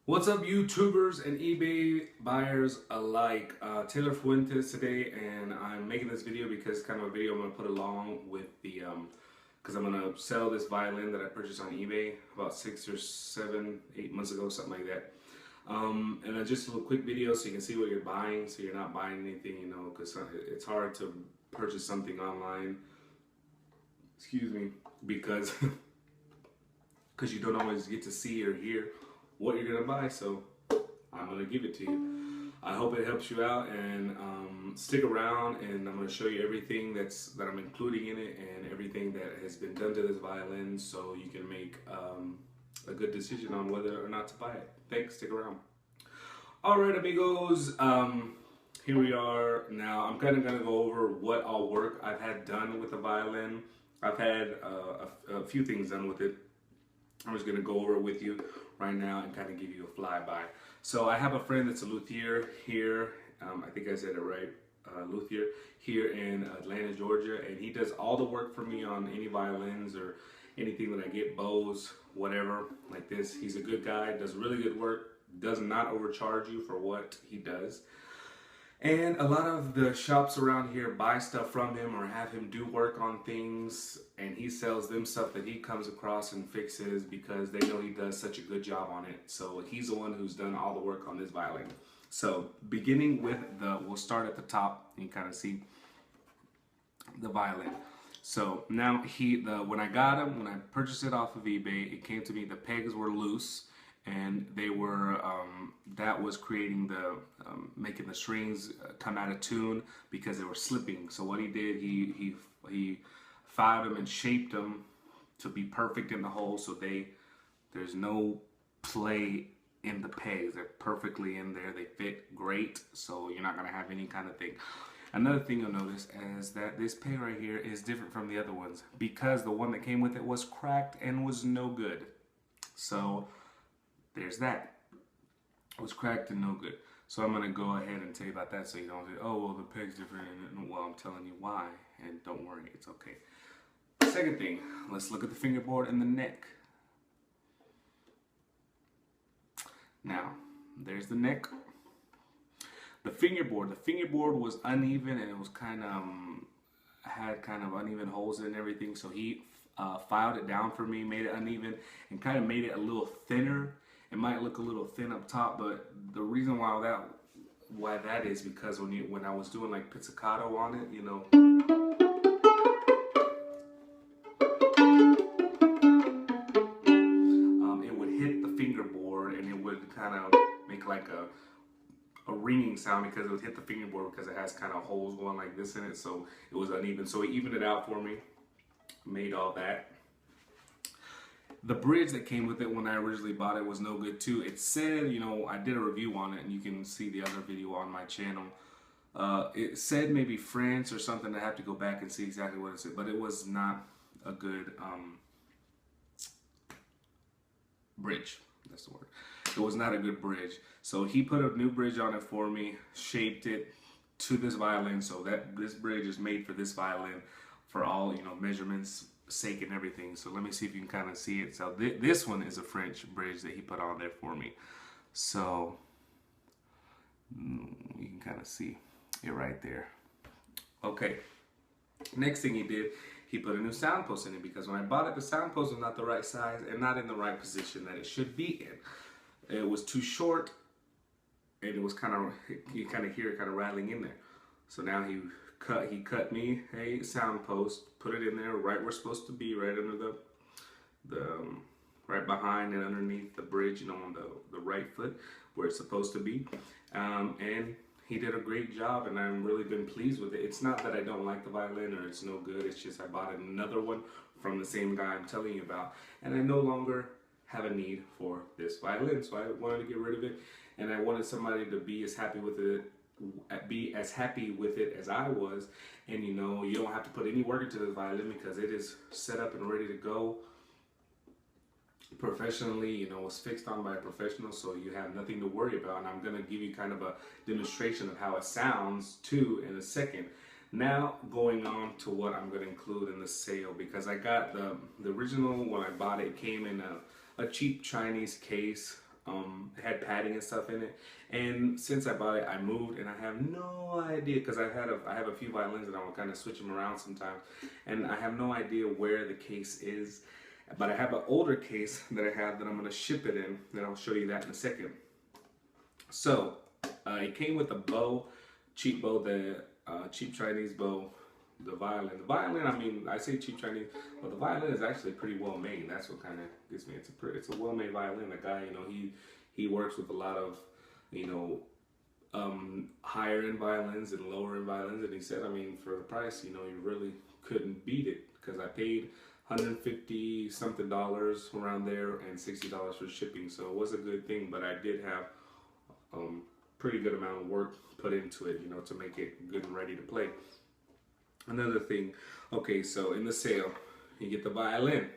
What's up, YouTubers and eBay buyers alike? Taylor Fuentes today, and I'm making this video because it's kind of a video I'm going to put along with the, because I'm going to sell this violin that I purchased on eBay about 6 or 7, 8 months ago, something like that. And just a little quick video so you can see what you're buying, so you're not buying anything, you know, because it's hard to purchase something online, excuse me, because you don't always get to see or hear what you're gonna buy, so I'm gonna give it to you. I hope it helps you out, and stick around, and I'm gonna show you everything that I'm including in it and everything that has been done to this violin, so you can make a good decision on whether or not to buy it. Thanks, stick around. All right, amigos, here we are. Now I'm kind of gonna go over what all work I've had done with the violin. I've had a few things done with it. I'm just going to go over it with you right now and kind of give you a flyby. So I have a friend that's a luthier here, I think I said it right, luthier here in Atlanta, Georgia, and he does all the work for me on any violins or anything that I get, bows, whatever, like this. He's a good guy, does really good work, does not overcharge you for what he does. And a lot of the shops around here buy stuff from him or have him do work on things, and he sells them stuff that he comes across and fixes because they know he does such a good job on it. So he's the one who's done all the work on this violin. So beginning with we'll start at the top and kind of see the violin. So now when I purchased it off of eBay, it came to me, the pegs were loose, and they were that was creating making the strings come out of tune because they were slipping. So what he did, he filed them and shaped them to be perfect in the hole, so there's no play in the pegs. They're perfectly in there, they fit great, so you're not gonna have any kind of thing. Another thing you'll notice is that this peg right here is different from the other ones because the one that came with it was cracked and was no good. So there's that. It was cracked and no good. So I'm gonna go ahead and tell you about that, so you don't say, oh, well, the peg's different. And well, I'm telling you why, and don't worry, it's okay. Second thing, let's look at the fingerboard and the neck. Now, there's the neck. The fingerboard was uneven, and it was had kind of uneven holes in everything. So he filed it down for me, made it uneven, and kind of made it a little thinner. It might look a little thin up top, but the reason why that is because when I was doing like pizzicato on it, you know, it would hit the fingerboard and it would kind of make like a ringing sound because it would hit the fingerboard because it has kind of holes going like this in it, so it was uneven. So he evened it out for me, made all that. The bridge that came with it when I originally bought it was no good too. It said, you know, I did a review on it, and you can see the other video on my channel. It said maybe France or something. I have to go back and see exactly what it said, but it was not a good bridge. That's the word. It was not a good bridge. So he put a new bridge on it for me, shaped it to this violin, so that this bridge is made for this violin for all, you know, measurements sake and everything. So let me see if you can kind of see it. So this one is a French bridge that he put on there for me. So you can kind of see it right there. Okay. Next thing he did, he put a new sound post in it because when I bought it, the sound post was not the right size and not in the right position that it should be in. It was too short, and it was you kind of hear it kind of rattling in there. So now he cut me a sound post, put it in there right where it's supposed to be, right under right behind and underneath the bridge, you know, on the right foot where it's supposed to be. And he did a great job, and I've really been pleased with it. It's not that I don't like the violin or it's no good, it's just I bought another one from the same guy I'm telling you about, and I no longer have a need for this violin, so I wanted to get rid of it, and I wanted somebody to be as happy with it as I was. And you know, you don't have to put any work into the violin because it is set up and ready to go professionally. You know, it's fixed on by a professional, so you have nothing to worry about. And I'm going to give you kind of a demonstration of how it sounds too in a second. Now going on to what I'm going to include in the sale, because I got the original when I bought it, came in a cheap Chinese case. It had padding and stuff in it. And since I bought it, I moved, and I have no idea, because I have a few violins and I will kind of switch them around sometimes, and I have no idea where the case is. But I have an older case that I have that I'm going to ship it in, and I'll show you that in a second. So it came with a bow, cheap bow, the cheap Chinese bow. The violin. The violin, I mean, I say cheap Chinese, but the violin is actually pretty well made. That's what kind of gets me. It's a well made violin. The guy, you know, he works with a lot of, you know, higher end violins and lower end violins, and he said, I mean, for the price, you know, you really couldn't beat it, because I paid $150 something around there and $60 for shipping, so it was a good thing. But I did have pretty good amount of work put into it, you know, to make it good and ready to play. Another thing, okay, so in the sale, you get the violin.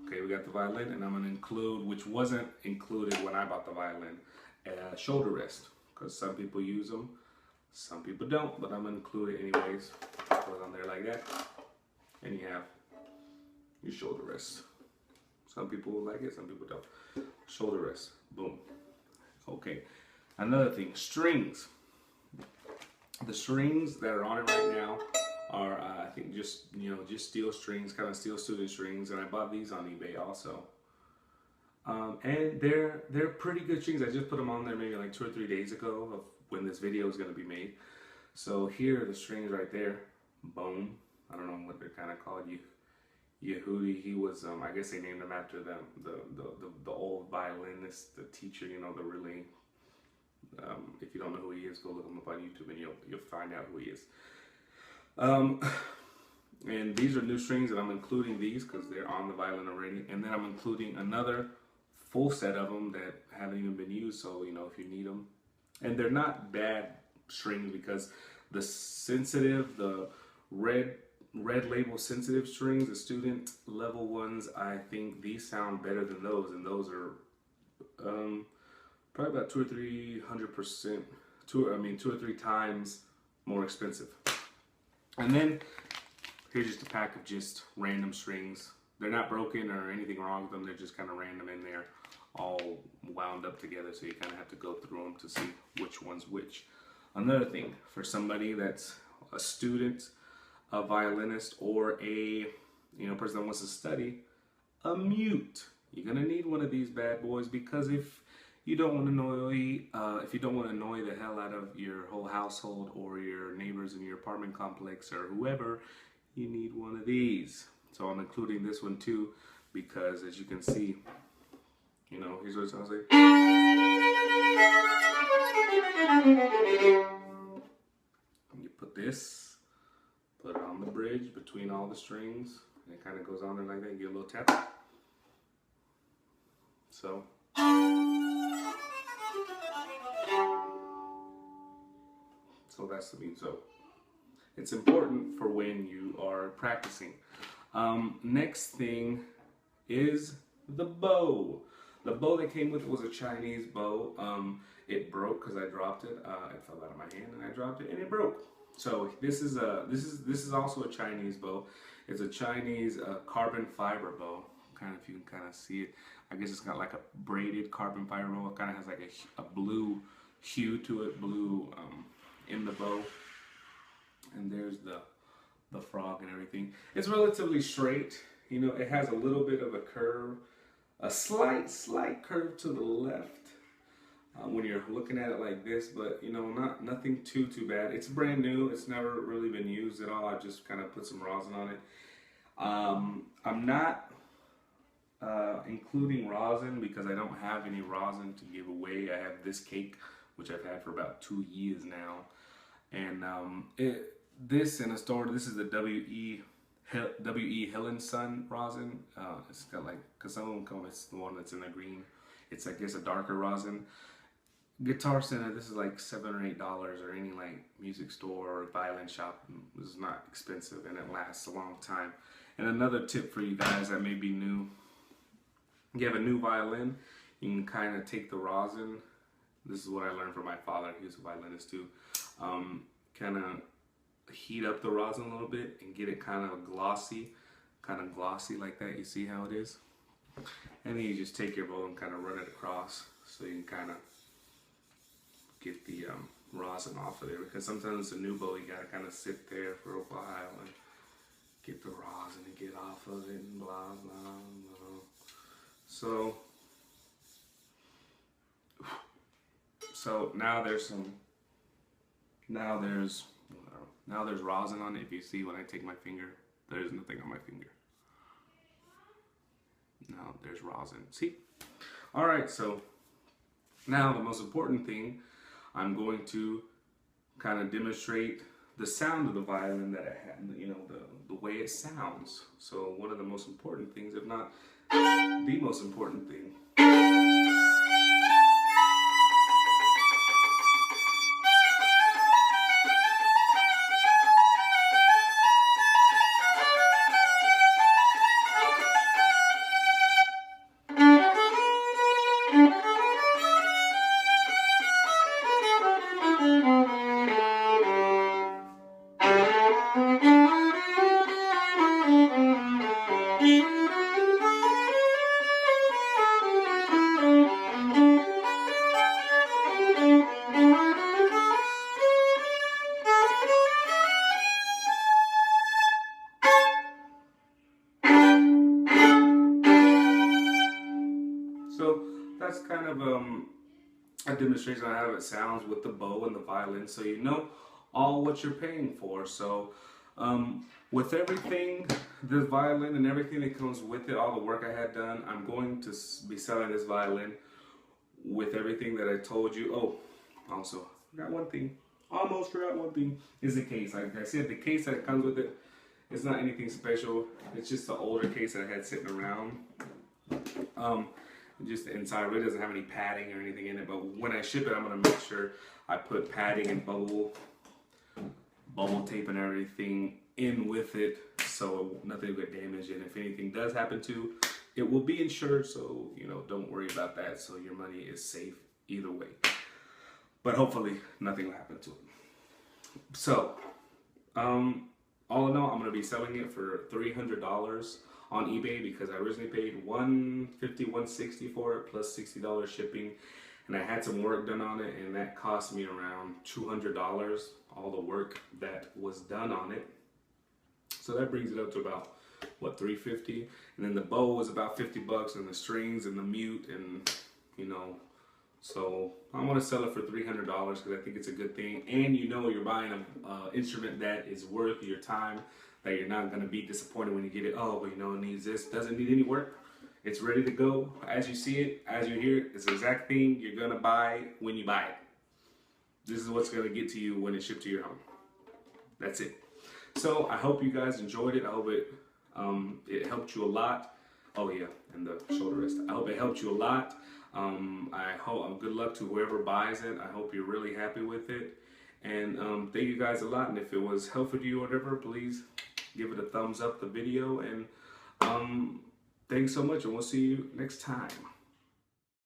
Okay, we got the violin, and I'm going to include, which wasn't included when I bought the violin, a shoulder rest, because some people use them, some people don't, but I'm going to include it anyways. Goes on there like that, and you have your shoulder rest. Some people will like it, some people don't. Shoulder rest, boom. Okay, another thing, strings. The strings that are on it right now are I think just, you know, just steel strings, kind of steel student strings, and I bought these on eBay also. And they're pretty good strings. I just put them on there maybe like 2 or 3 days ago of when this video is going to be made. So here are the strings right there. Boom. I don't know what they're kind of called. Yehudi. He was I guess they named him after the old violinist, the teacher. You know, the really. If you don't know who he is, go look him up on YouTube and you'll find out who he is. And these are new strings, and I'm including these because they're on the violin already. And then I'm including another full set of them that haven't even been used, so you know, if you need them. And they're not bad strings, because the sensitive, the red label sensitive strings, the student level ones, I think these sound better than those, and those are probably about 200 or 300%, 2 or 3 times more expensive. And then here's just a pack of just random strings. They're not broken or anything wrong with them. They're just kind of random in there, all wound up together. So you kind of have to go through them to see which one's which. Another thing, for somebody that's a student, a violinist, or a person that wants to study, a mute. You're gonna need one of these bad boys, because if you don't want to annoy the hell out of your whole household or your neighbors in your apartment complex or whoever, you need one of these. So I'm including this one too, because as you can see, you know, here's what it sounds like. You put it on the bridge between all the strings, and it kind of goes on there like that. You get a little tap. So. So that's the mean. So it's important for when you are practicing. Next thing is the bow. The bow that came with it was a Chinese bow. It broke because I dropped it. It fell out of my hand and I dropped it and it broke. So this is also a Chinese bow. It's a Chinese carbon fiber bow. If you can kind of see it. I guess it's got like a braided carbon fiber bow. It kind of has like a blue hue to it, blue in the bow. And there's the frog and everything. It's relatively straight. You know, it has a little bit of a curve, a slight curve to the left when you're looking at it like this, but you know, nothing too bad. It's brand new. It's never really been used at all. I just kind of put some rosin on it. I'm not including rosin because I don't have any rosin to give away. I have this cake, which I've had for about 2 years now, and this in a store. This is the W.E. Hillenson rosin. It's got like, because some of them come, it's the one that's in the green. It's, I guess, a darker rosin. Guitar Center, this is like $7 or $8, or any like music store or violin shop. This is not expensive and it lasts a long time. And another tip for you guys that may be new: you have a new violin, you can kind of take the rosin. This is what I learned from my father. He was a violinist too. Kind of heat up the rosin a little bit and get it kind of glossy like that. You see how it is? And then you just take your bow and kind of run it across so you can kind of get the rosin off of there, because sometimes a new bow you gotta kind of sit there for a while and get the rosin and get off of it and blah blah blah. So now there's rosin on it. If you see when I take my finger, there's nothing on my finger. Now there's rosin. See? All right, so now the most important thing, I'm going to kind of demonstrate the sound of the violin that I had, you know, the way it sounds. So one of the most important things, if not the most important thing, so that's kind of a demonstration on how it sounds with the bow and the violin, so you know all what you're paying for. So with everything, the violin and everything that comes with it, all the work I had done, I'm going to be selling this violin with everything that I told you. Oh, also forgot one thing. Almost forgot one thing. Is the case. Like I said, the case that comes with it, it's not anything special. It's just the older case that I had sitting around. Just the inside really doesn't have any padding or anything in it, but when I ship it, I'm gonna make sure I put padding and bubble tape and everything in with it, so nothing will get damaged. And if anything does happen to, it will be insured, so you know, don't worry about that. So your money is safe either way. But hopefully nothing will happen to it. So all in all, I'm gonna be selling it for $300 on eBay, because I originally paid $150, $160 for it plus $60 shipping, and I had some work done on it, and that cost me around $200, all the work that was done on it. So that brings it up to about, what, $350, and then the bow was about $50, and the strings and the mute, and you know, so I'm gonna sell it for $300 because I think it's a good thing, and you know, you're buying an instrument that is worth your time, that you're not going to be disappointed when you get it. Oh, but you know, it needs this. Doesn't need any work. It's ready to go. As you see it, as you hear it, it's the exact thing you're going to buy when you buy it. This is what's going to get to you when it's shipped to your home. That's it. So I hope you guys enjoyed it. I hope it helped you a lot. Oh yeah, and the shoulder rest. I hope it helped you a lot. I hope good luck to whoever buys it. I hope you're really happy with it. And thank you guys a lot. And if it was helpful to you or whatever, please give it a thumbs up, the video. And thanks so much, and we'll see you next time.